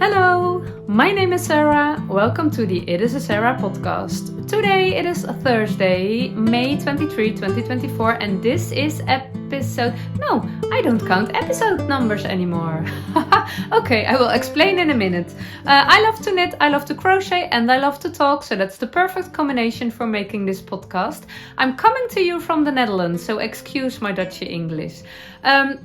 Hello, my name is Sarah. Welcome to the It is a Sarah podcast. Today it is Thursday, May 23, 2024, and this is episode... No, I don't count episode numbers anymore. Okay, I will explain in a minute. I love to knit, I love to crochet, and I love to talk, so that's the perfect combination for making this podcast. I'm coming to you from the Netherlands, so excuse my Dutchy English.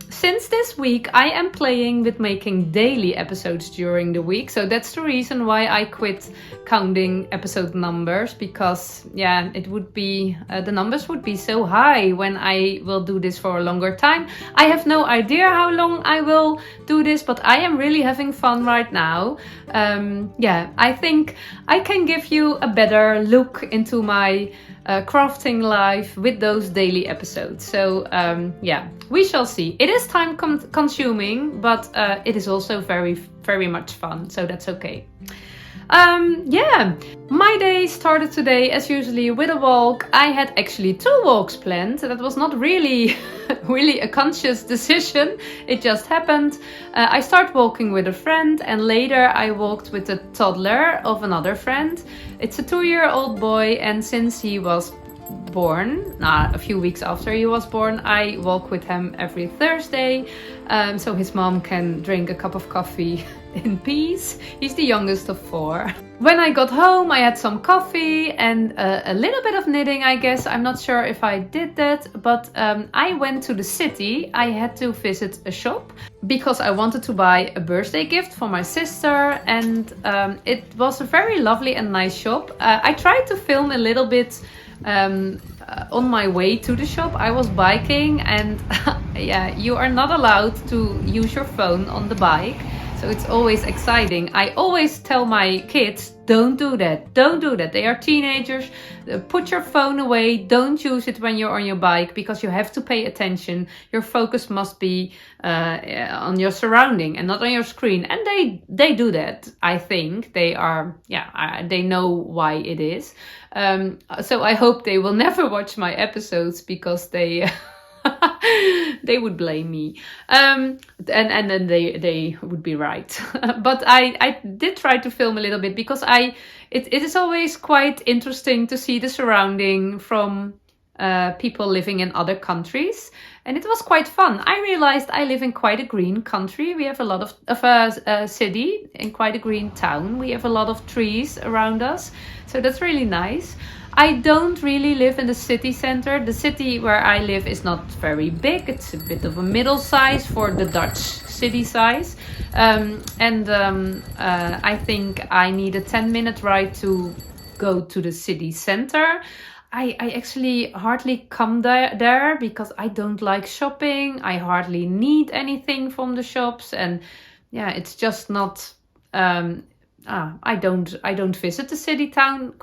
Since this week, I am playing with making daily episodes during the week, so that's the reason why I quit counting episode numbers, because it would be the numbers would be so high when I will do this for a longer time. I have no idea how long I will do this, but I am really having fun right now. I think I can give you a better look into my crafting life with those daily episodes. So we shall see. It is time consuming, but it is also very, very much fun, so that's okay. My day started today as usually with a walk. I had actually 2 walks planned. That was not really a conscious decision. It just happened. I started walking with a friend, and later I walked with the toddler of another friend. It's a 2-year-old boy, and since he was born, a few weeks after he was born, I walk with him every Thursday, so his mom can drink a cup of coffee in peace. He's the youngest of 4. When I got home, I had some coffee and a little bit of knitting, I guess. I'm not sure if I did that, but I went to the city. I had to visit a shop because I wanted to buy a birthday gift for my sister, and it was a very lovely and nice shop. I tried to film a little bit on my way to the shop. I was biking, and you are not allowed to use your phone on the bike, so it's always exciting. I always tell my kids, don't do that, they are teenagers. Put your phone away, don't use it when you're on your bike, because you have to pay attention. Your focus must be on your surrounding and not on your screen, and they do that. I think they are they know why it is. So I hope they will never watch my episodes, because they they would blame me, and then they would be right. But I did try to film a little bit, because it is always quite interesting to see the surrounding from people living in other countries, and it was quite fun. I realized I live in quite a green country. We have a lot of a city in quite a green town. We have a lot of trees around us, so that's really nice. I don't really live in the city center. The city where I live is not very big. It's a bit of a middle size for the Dutch city size. I think I need a 10-minute ride to go to the city center. I actually hardly come there because I don't like shopping. I hardly need anything from the shops, and it's just not... I don't visit the city center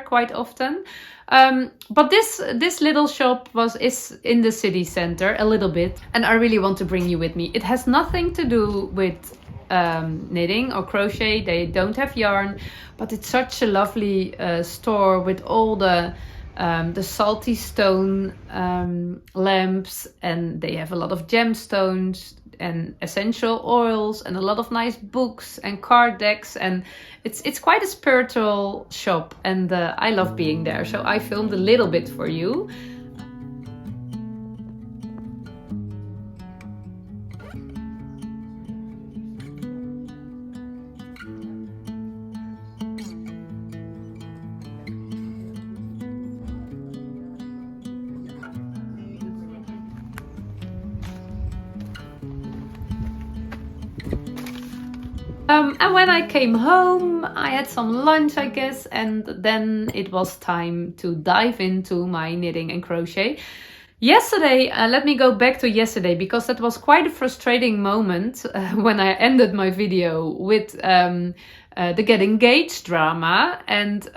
quite often. But this little shop is in the city center a little bit, and I really want to bring you with me. It has nothing to do with knitting or crochet. They don't have yarn, but it's such a lovely store with all the salty stone lamps, and they have a lot of gemstones and essential oils and a lot of nice books and card decks, and it's quite a spiritual shop, and I love being there, so I filmed a little bit for you. And when I came home, I had some lunch, I guess, and then it was time to dive into my knitting and crochet. Yesterday, let me go back to yesterday, because that was quite a frustrating moment when I ended my video with the get engaged drama, and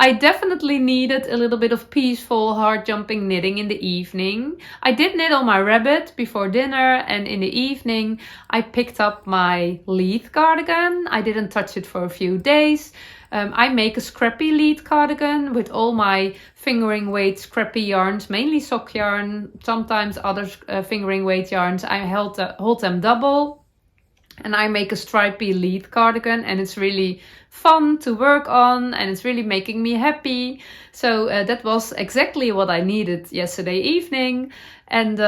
I definitely needed a little bit of peaceful, heart-jumping knitting in the evening. I did knit on my rabbit before dinner, and in the evening I picked up my Leith cardigan. I didn't touch it for a few days. I make a scrappy Leith cardigan with all my fingering weight scrappy yarns, mainly sock yarn, sometimes other fingering weight yarns. I hold them double. And I make a stripy lead cardigan, and it's really fun to work on, and it's really making me happy. So that was exactly what I needed yesterday evening. And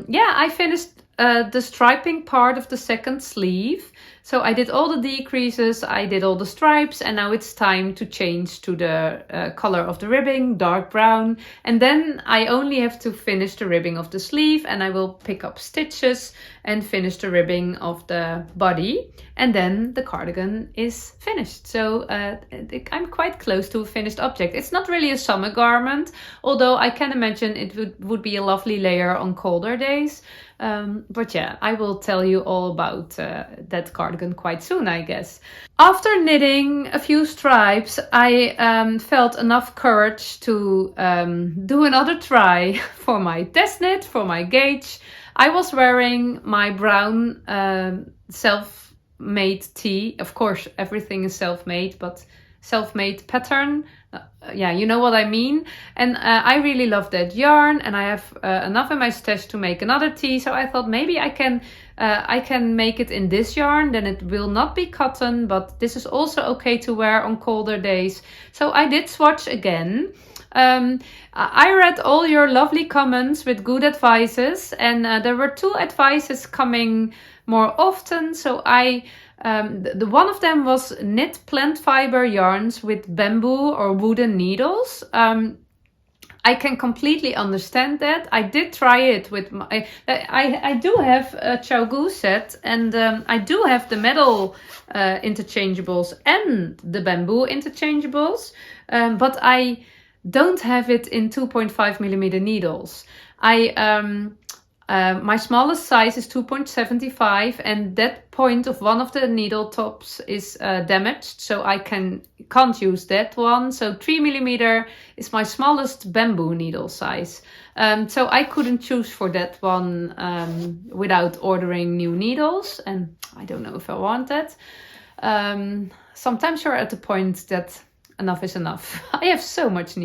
yeah, I finished the striping part of the second sleeve. So I did all the decreases, I did all the stripes, and now it's time to change to the color of the ribbing, dark brown. And then I only have to finish the ribbing of the sleeve, and I will pick up stitches and finish the ribbing of the body. And then the cardigan is finished. So I'm quite close to a finished object. It's not really a summer garment, although I can imagine it would be a lovely layer on colder days. But yeah, I will tell you all about that cardigan quite soon, I guess. After knitting a few stripes, I felt enough courage to do another try for my test knit, for my gauge. I was wearing my brown self-made tee. Of course, everything is self-made, but self-made pattern. Yeah, you know what I mean. And I really love that yarn, and I have enough in my stash to make another tee. So I thought maybe I can make it in this yarn. Then it will not be cotton, but this is also okay to wear on colder days. So I did swatch again. I read all your lovely comments with good advices, and there were 2 advices coming more often. So the one of them was knit plant fiber yarns with bamboo or wooden needles. I can completely understand that. I did try it with my... I do have a Chao set, and I do have the metal interchangeables and the bamboo interchangeables, but I don't have it in 2.5 millimeter needles. My smallest size is 2.75, and that point of one of the needle tops is damaged, so I can't use that one. So 3 millimeter is my smallest bamboo needle size. So I couldn't choose for that one without ordering new needles, and I don't know if I want that. Sometimes you're at the point that enough is enough. I have so many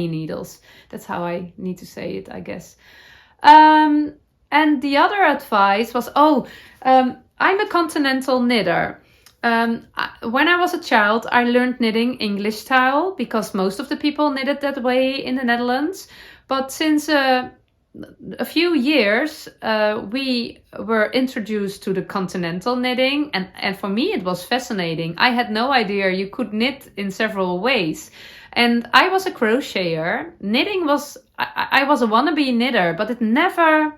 needles. That's how I need to say it, I guess. And the other advice was, I'm a continental knitter. When I was a child, I learned knitting English style because most of the people knitted that way in the Netherlands. But since a few years, we were introduced to the continental knitting, and for me it was fascinating. I had no idea you could knit in several ways. And I was a crocheter. Knitting was, I was a wannabe knitter, but it never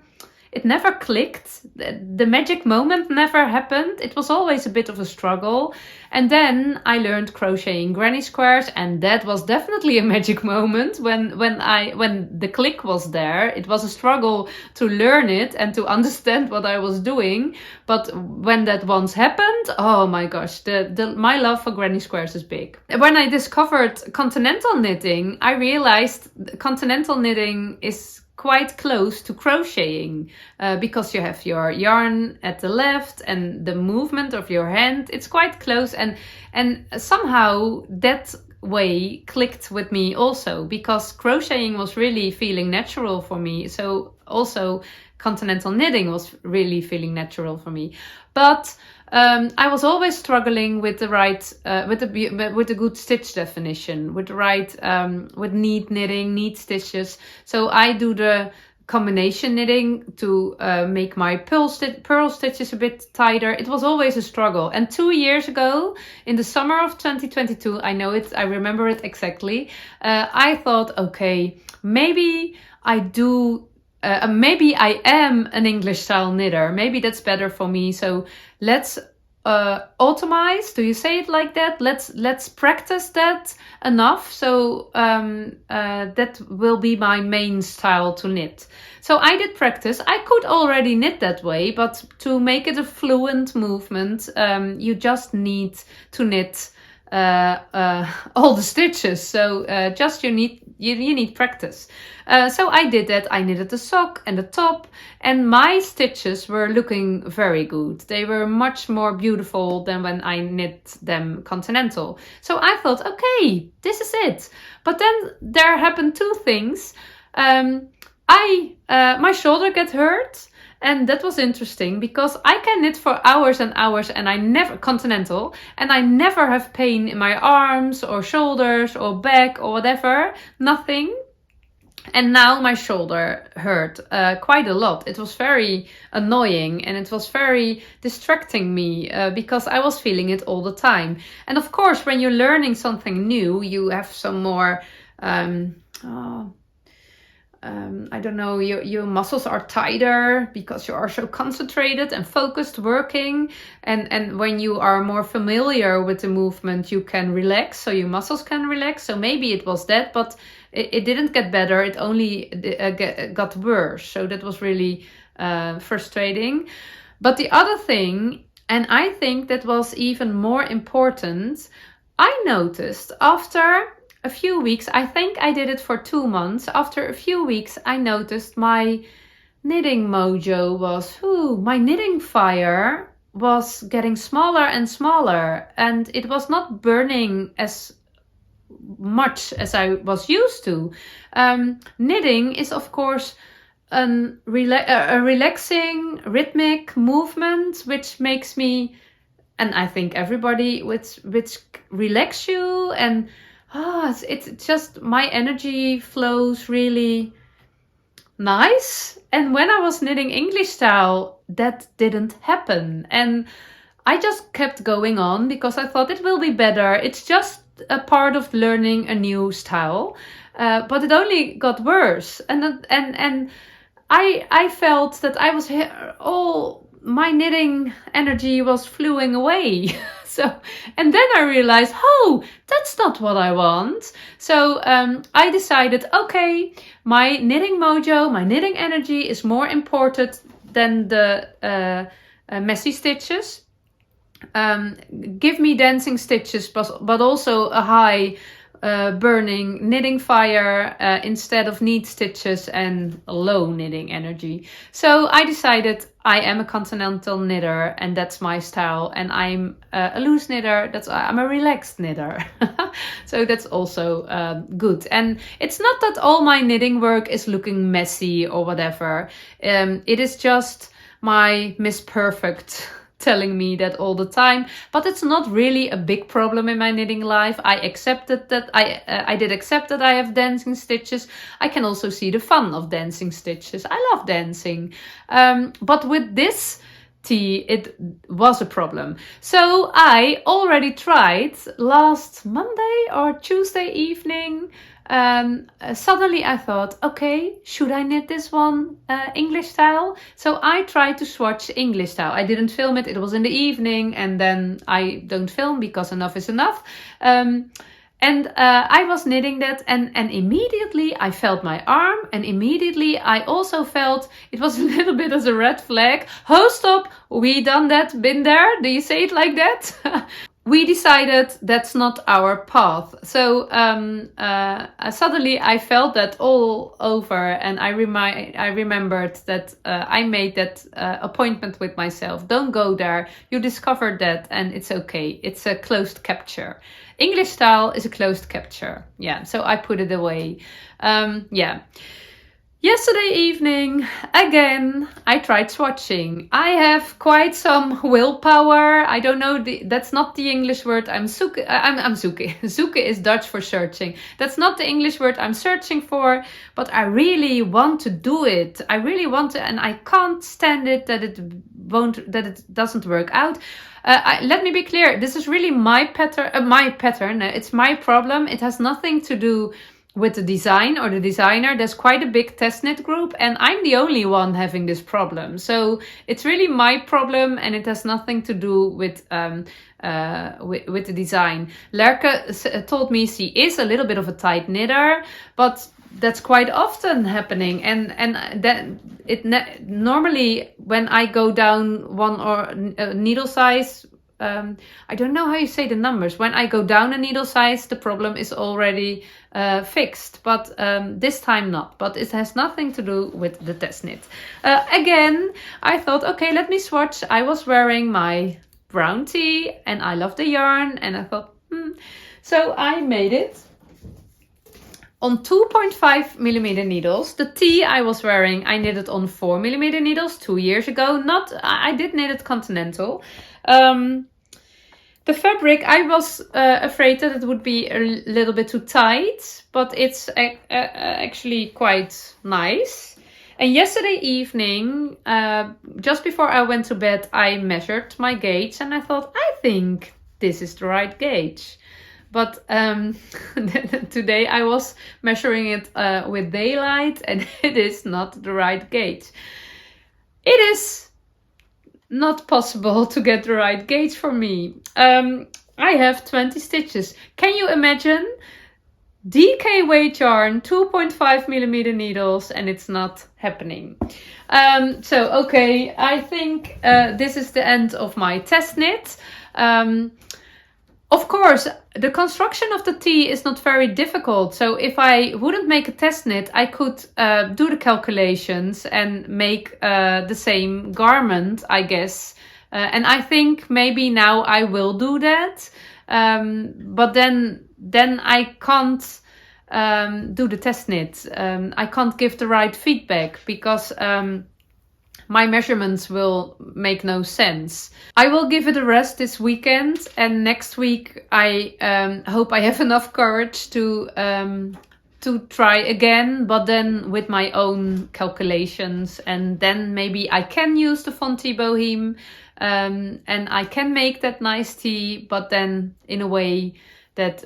clicked. The magic moment never happened. It was always a bit of a struggle. And then I learned crocheting granny squares, and that was definitely a magic moment when the click was there. It was a struggle to learn it and to understand what I was doing. But when that once happened, oh my gosh, my love for granny squares is big. When I discovered continental knitting, I realized continental knitting is quite close to crocheting because you have your yarn at the left and the movement of your hand. It's quite close, and somehow that way clicked with me also, because crocheting was really feeling natural for me. So also continental knitting was really feeling natural for me. But I was always struggling with the right, with the good stitch definition, with the right, with neat knitting, neat stitches. So I do the combination knitting to make my pearl stitches a bit tighter. It was always a struggle. And 2 years ago, in the summer of 2022, I remember it exactly. I thought, okay, maybe I am an English style knitter. Maybe that's better for me. So let's automize. Do you say it like that? Let's practice that enough. So that will be my main style to knit. So I did practice. I could already knit that way, but to make it a fluent movement, you just need to knit all the stitches. So just you need practice. So I did that. I knitted the sock and the top, and my stitches were looking very good. They were much more beautiful than when I knit them continental. So I thought, okay, this is it. But then there happened 2 things. My shoulder got hurt, And that was interesting because I can knit for hours and hours and I never, continental, and I never have pain in my arms or shoulders or back or whatever, nothing. And now my shoulder hurt quite a lot. It was very annoying and it was very distracting me because I was feeling it all the time. And of course, when you're learning something new, you have some more, I don't know, your muscles are tighter because you are so concentrated and focused working. And when you are more familiar with the movement, you can relax, so your muscles can relax. So maybe it was that, but it didn't get better. It only got worse. So that was really frustrating. But the other thing, and I think that was even more important, I noticed after a few weeks, I think I did it for 2 months. After a few weeks, I noticed my knitting mojo was, my knitting fire was getting smaller and smaller, and it was not burning as much as I was used to. Knitting is, of course, a relaxing, rhythmic movement, which makes me, and I think everybody, which relax you, and it's just my energy flows really nice. And when I was knitting English style, that didn't happen. And I just kept going on because I thought it will be better. It's just a part of learning a new style. But it only got worse. And I felt that I was all my knitting energy was flowing away. And then I realized, that's not what I want. So I decided, okay, my knitting mojo, my knitting energy is more important than the messy stitches. Give me dancing stitches, but also a high burning knitting fire instead of neat stitches and low knitting energy. So I decided I am a continental knitter and that's my style, and I'm a loose knitter, I'm a relaxed knitter. So that's also good. And it's not that all my knitting work is looking messy or whatever. It is just my Miss Perfect telling me that all the time, but it's not really a big problem in my knitting life. I accepted that. I did accept that I have dancing stitches. I can also see the fun of dancing stitches. I love dancing, but with this tee it was a problem. So I already tried last Monday or Tuesday evening. Suddenly I thought, okay, should I knit this one English style? So I tried to swatch English style. I didn't film it. It was in the evening, and then I don't film because enough is enough. And I was knitting that, and immediately I felt my arm, and immediately I also felt it was a little bit as a red flag. Oh, stop, we done that, been there. Do you say it like that? We decided that's not our path. So suddenly I felt that all over, and I remembered that I made that appointment with myself. Don't go there. You discovered that, and it's okay. It's a closed capture. English style is a closed capture. Yeah, so I put it away. Yeah. Yesterday evening, again, I tried swatching. I have quite some willpower. I don't know, that's not the English word. I'm zoeken. Zoeken is Dutch for searching. That's not the English word I'm searching for, but I really want to do it. I really want to, and I can't stand it that it doesn't work out. Let me be clear. This is really my pattern. It's my problem. It has nothing to do with the design or the designer. There's quite a big test knit group, and I'm the only one having this problem. So it's really my problem, and it has nothing to do with the design. Lerke told me she is a little bit of a tight knitter, but that's quite often happening, and that normally when I go down one or needle size. I don't know how you say the numbers. When I go down a needle size, the problem is already fixed, but this time not. But it has nothing to do with the test knit. Again, I thought, okay, let me swatch. I was wearing my brown tee, and I love the yarn, and I thought, So I made it. on 2.5 millimeter needles. The T I was wearing, I knitted on 4 millimeter needles 2 years ago. I did knit it continental. The fabric, I was afraid that it would be a little bit too tight, but it's actually quite nice. And yesterday evening, just before I went to bed, I measured my gauge and I thought, I think this is the right gauge. But today I was measuring it with daylight and it is not the right gauge. It is not possible to get the right gauge for me. I have 20 stitches. Can you imagine? DK weight yarn, 2.5 millimeter needles, and it's not happening. So, okay, I think this is the end of my test knit. Of course, the construction of the T is not very difficult. So if I wouldn't make a test knit, I could do the calculations and make the same garment, I guess. And I think maybe now I will do that. But then I can't do the test knit. I can't give the right feedback because my measurements will make no sense. I will give it a rest this weekend, and next week I hope I have enough courage to try again, but then with my own calculations, and then maybe I can use the Fonty Bohème and I can make that nice tea, but then in a way that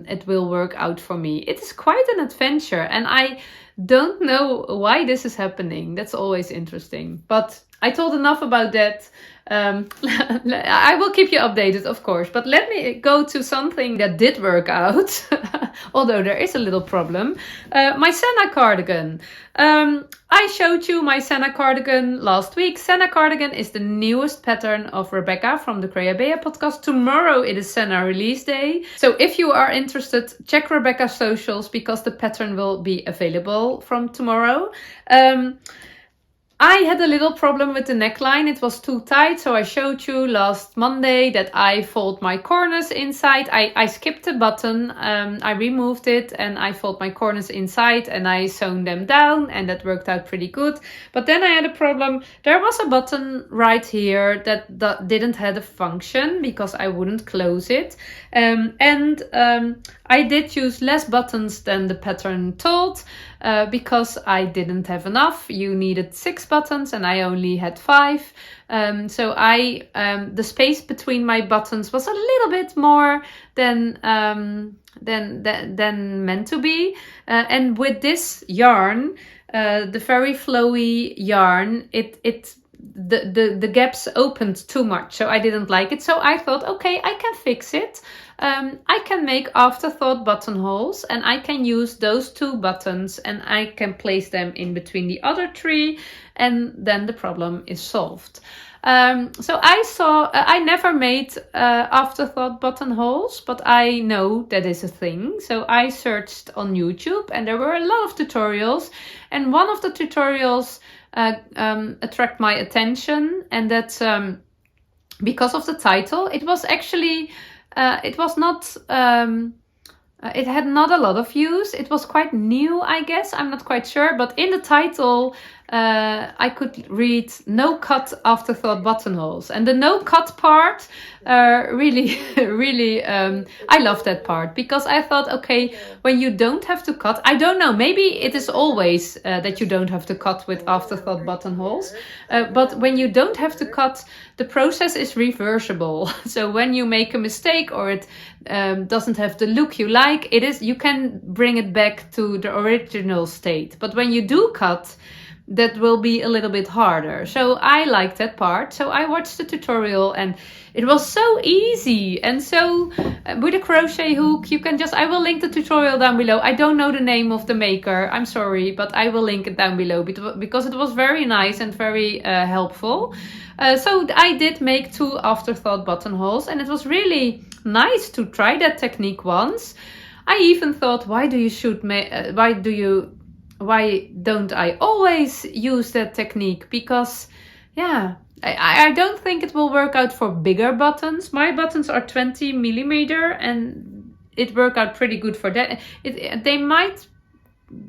it will work out for me. It is quite an adventure, and I don't know why this is happening. That's always interesting. But I told enough about that. I will keep you updated, of course. But let me go to something that did work out, although there is a little problem. My Senna cardigan. I showed you my Senna cardigan last week. Senna cardigan is the newest pattern of Rebecca from the Creabea podcast. Tomorrow it is Senna release day. So if you are interested, check Rebecca's socials because the pattern will be available from tomorrow. I had a little problem with the neckline. It was too tight, so I showed you last Monday that I fold my corners inside. I skipped a button, I removed it and I fold my corners inside and I sewn them down, and that worked out pretty good. But then I had a problem. There was a button right here that didn't have a function because I wouldn't close it. I did use less buttons than the pattern told because I didn't have enough. You needed 6 buttons and I only had 5. So the space between my buttons was a little bit more than meant to be. And with this yarn, the very flowy yarn, the gaps opened too much, so I didn't like it. So I thought, okay, I can fix it. I can make afterthought buttonholes and I can use those 2 buttons and I can place them in between the other 3, and then the problem is solved. So I never made afterthought buttonholes, but I know that is a thing. So I searched on YouTube and there were a lot of tutorials, and one of the tutorials attract my attention, and that's because of the title. It was actually it was not it had not a lot of views. It was quite new, I guess. I'm not quite sure, but in the title I could read "No Cut Afterthought Buttonholes," and the no cut part really I love that part, because I thought, okay, when you don't have to cut, I don't know, maybe it is always that you don't have to cut with afterthought buttonholes, but when you don't have to cut, the process is reversible. So when you make a mistake or it doesn't have the look you like, you can bring it back to the original state. But when you do cut, that will be a little bit harder. So I like that part. So I watched the tutorial and it was so easy. And so with a crochet hook, you can I will link the tutorial down below. I don't know the name of the maker, I'm sorry, but I will link it down below because it was very nice and very helpful. So I did make 2 afterthought buttonholes, and it was really nice to try that technique once. I even thought, why don't I always use that technique? Because, yeah, I don't think it will work out for bigger buttons. My buttons are 20 millimeter and it worked out pretty good for that. They might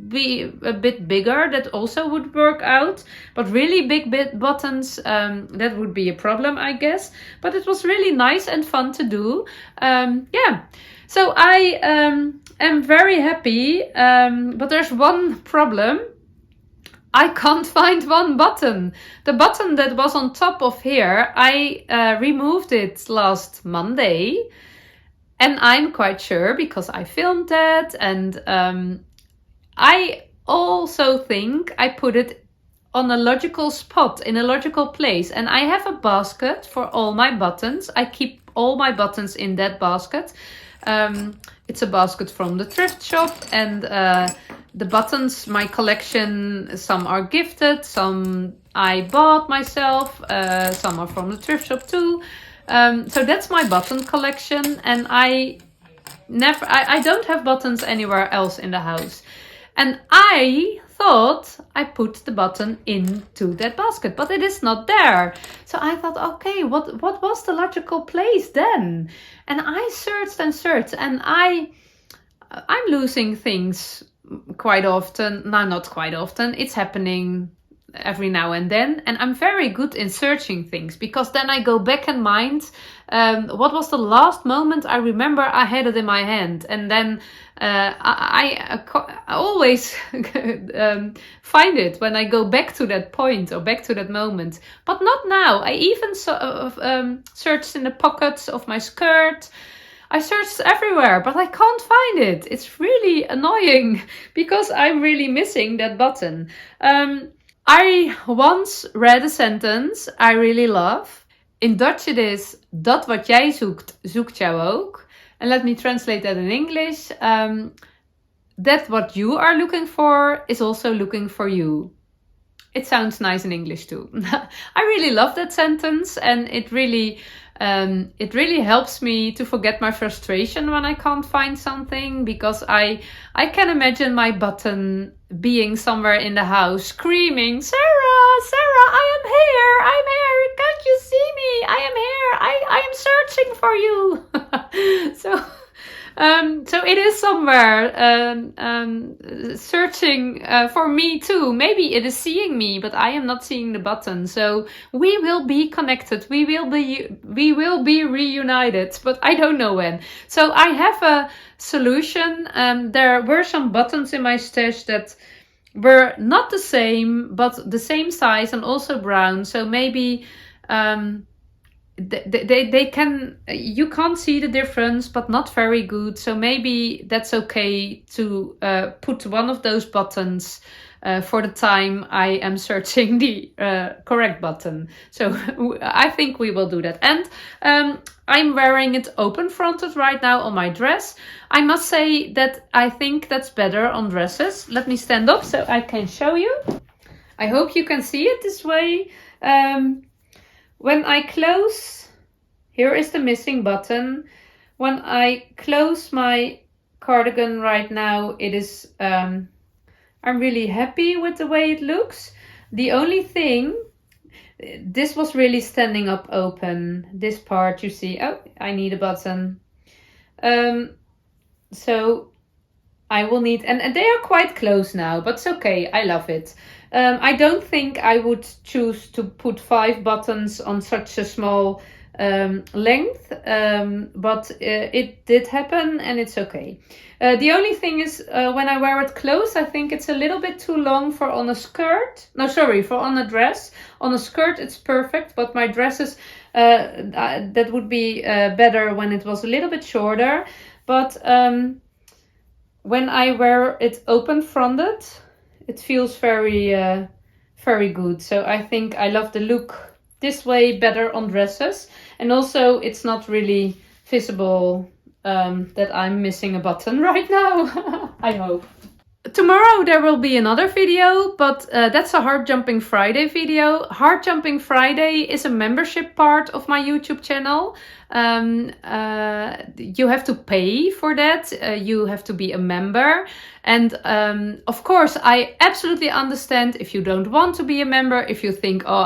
be a bit bigger, that also would work out. But really big buttons, that would be a problem, I guess. But it was really nice and fun to do. Yeah, so I am very happy, but there's one problem. I can't find one button. The button that was on top of here, I removed it last Monday. And I'm quite sure, because I filmed that, and I also think I put it on a logical spot, in a logical place. And I have a basket for all my buttons. I keep all my buttons in that basket. It's a basket from the thrift shop, and the buttons, my collection, some are gifted, some I bought myself, some are from the thrift shop too. So that's my button collection, and I don't have buttons anywhere else in the house. And I thought I put the button into that basket, but it is not there. So I thought, okay, what was the logical place then? And I searched and searched, and I'm losing things quite often. No, not quite often. It's happening every now and then, and I'm very good in searching things, because then I go back in mind, what was the last moment I remember I had it in my hand, and then I always find it when I go back to that point or back to that moment. But not now. I even searched in the pockets of my skirt. I searched everywhere, but I can't find it. It's really annoying, because I'm really missing that button. I once read a sentence I really love. In Dutch it is, dat wat jij zoekt, zoekt jou ook. And let me translate that in English. That what you are looking for is also looking for you. It sounds nice in English too. I really love that sentence, and it really helps me to forget my frustration when I can't find something, because I can imagine my button being somewhere in the house screaming, Sarah, I am here, can't you see me? I am here, I am searching for you. So it is somewhere searching for me too. Maybe it is seeing me, but I am not seeing the button. So we will be connected. We will be reunited, but I don't know when. So I have a solution. There were some buttons in my stash that were not the same, but the same size and also brown. So maybe they can, you can't see the difference, but not very good. So maybe that's okay to put one of those buttons for the time I am searching the correct button. So I think we will do that. And I'm wearing it open fronted right now on my dress. I must say that I think that's better on dresses. Let me stand up so I can show you. I hope you can see it this way. When I close, here is the missing button. When I close my cardigan right now, it is, I'm really happy with the way it looks. The only thing, this was really standing up open. This part you see, oh, I need a button. So I will need, and they are quite close now, but it's okay, I love it. I don't think I would choose to put 5 buttons on such a small length, but it did happen and it's okay. The only thing is when I wear it close, I think it's a little bit too long for on a skirt. No, sorry, for on a dress. On a skirt it's perfect, but my dresses, that would be better when it was a little bit shorter. But when I wear it open fronted, it feels very, very good. So I think I love the look this way better on dresses. And also it's not really visible that I'm missing a button right now. I hope. Tomorrow there will be another video, but that's a Hard Jumping Friday video. Hard Jumping Friday is a membership part of my YouTube channel. You have to pay for that. You have to be a member. And of course, I absolutely understand if you don't want to be a member, if you think, oh,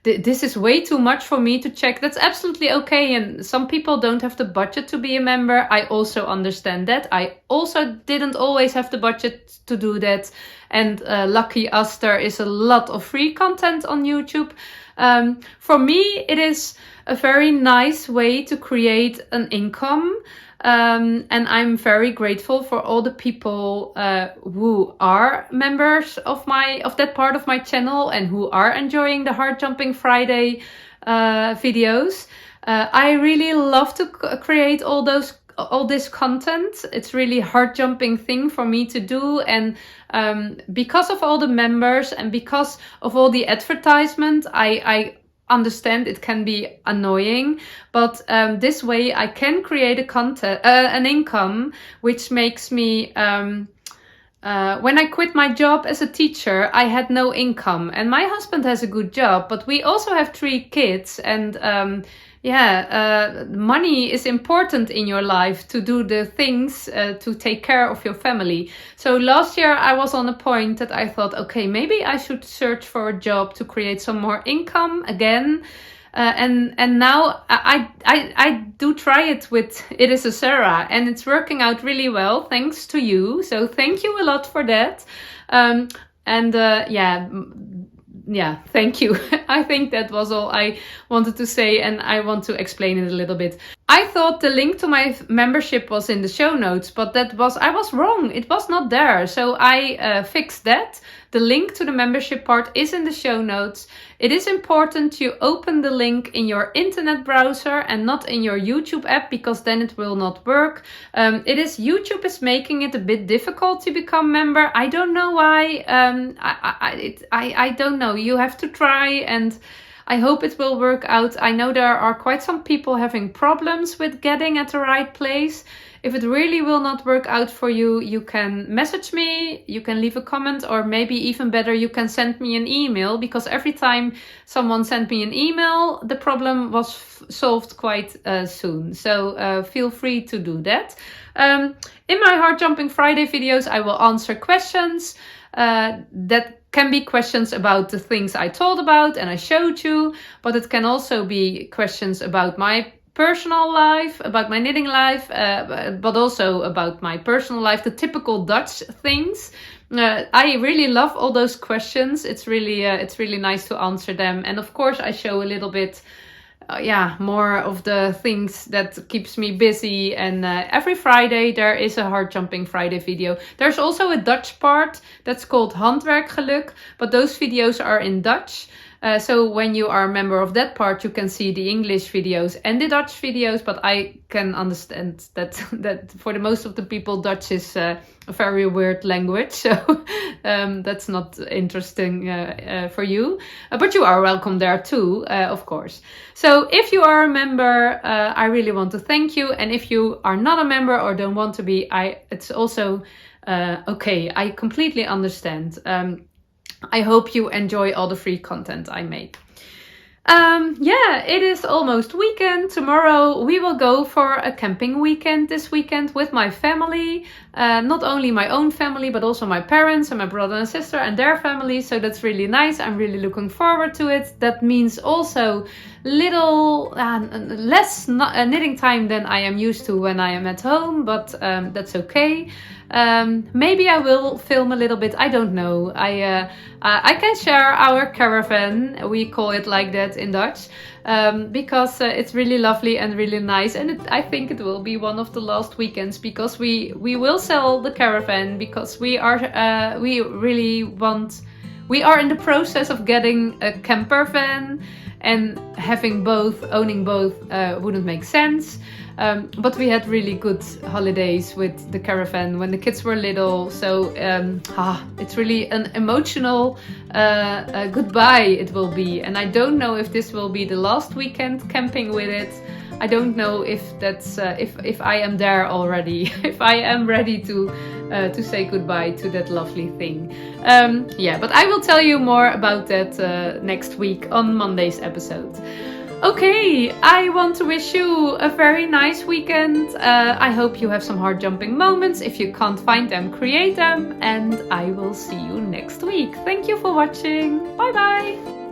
this is way too much for me to check. That's absolutely okay. And some people don't have the budget to be a member. I also understand that. I also didn't always have the budget to do that. And lucky us, there is a lot of free content on YouTube. For me, it is a very nice way to create an income. And I'm very grateful for all the people who are members of that part of my channel and who are enjoying the Heart Jumping Friday videos. I really love to create all this content. It's really heart-jumping thing for me to do, and because of all the members and because of all the advertisement, I understand it can be annoying, but this way I can create an income, which makes me when I quit my job as a teacher, I had no income, and my husband has a good job, but we also have 3 kids, and money is important in your life to do the things to take care of your family. So last year I was on a point that I thought, okay, maybe I should search for a job to create some more income again. And now I do try it with It Is a Sarah, and it's working out really well thanks to you. So thank you a lot for that. Thank you. I think that was all I wanted to say, and I want to explain it a little bit. I thought the link to my membership was in the show notes, but I was wrong. It was not there. So I fixed that. The link to the membership part is in the show notes. It is important you open the link in your internet browser and not in your YouTube app, because then it will not work. YouTube is making it a bit difficult to become member. I don't know why. I don't know. You have to try, and I hope it will work out. I know there are quite some people having problems with getting at the right place. If it really will not work out for you, you can message me, you can leave a comment, or maybe even better, you can send me an email, because every time someone sent me an email, the problem was solved quite soon. So feel free to do that. In my Heart Jumping Friday videos, I will answer questions that can be questions about the things I told about and I showed you, but it can also be questions about my personal life, about my knitting life, but also about my personal life, the typical Dutch things. I really love all those questions. It's really nice to answer them. And of course, I show a little bit more of the things that keeps me busy, and every Friday there is a Heart Jumping Friday video. There's also a Dutch part that's called Handwerk, but those videos are in Dutch. So when you are a member of that part, you can see the English videos and the Dutch videos, but I can understand that for the most of the people, Dutch is a very weird language, so that's not interesting for you. But you are welcome there too, of course. So if you are a member, I really want to thank you. And if you are not a member or don't want to be, it's also okay. I completely understand. I hope you enjoy all the free content I make. It is almost weekend. Tomorrow we will go for a camping weekend this weekend with my family. Not only my own family, but also my parents and my brother and sister and their families. So that's really nice. I'm really looking forward to it. That means also less knitting time than I am used to when I am at home, but that's okay. Maybe I will film a little bit. I don't know. I can share our caravan. We call it like that in Dutch, because it's really lovely and really nice. And I think it will be one of the last weekends, because we will sell the caravan, because we are in the process of getting a camper van, and owning both wouldn't make sense. But we had really good holidays with the caravan when the kids were little. So it's really an emotional goodbye it will be. And I don't know if this will be the last weekend camping with it. I don't know if that's if I am there already, if I am ready to say goodbye to that lovely thing. But I will tell you more about that next week on Monday's episode. Okay, I want to wish you a very nice weekend. I hope you have some heart jumping moments. If you can't find them, create them. And I will see you next week. Thank you for watching. Bye bye.